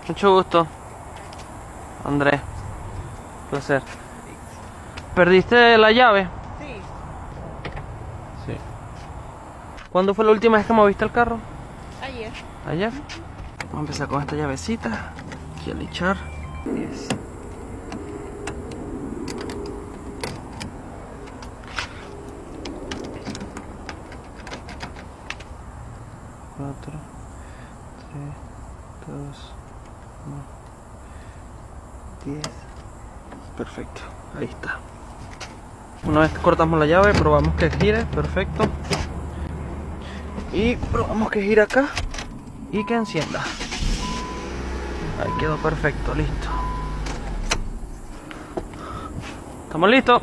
Mucho gusto, Andrés. Placer. ¿Perdiste la llave? Sí. Sí. ¿Cuándo fue la última vez que moviste el carro? Ayer. Ayer. Vamos a empezar con esta llavecita. Aquí al echar. 10. Cuatro, 3, 2, 1, 10. Perfecto, ahí está. Una vez que cortamos la llave, probamos que gire, perfecto. Y probamos que gire acá y que encienda. Ahí quedó perfecto, listo. ¿Estamos listos?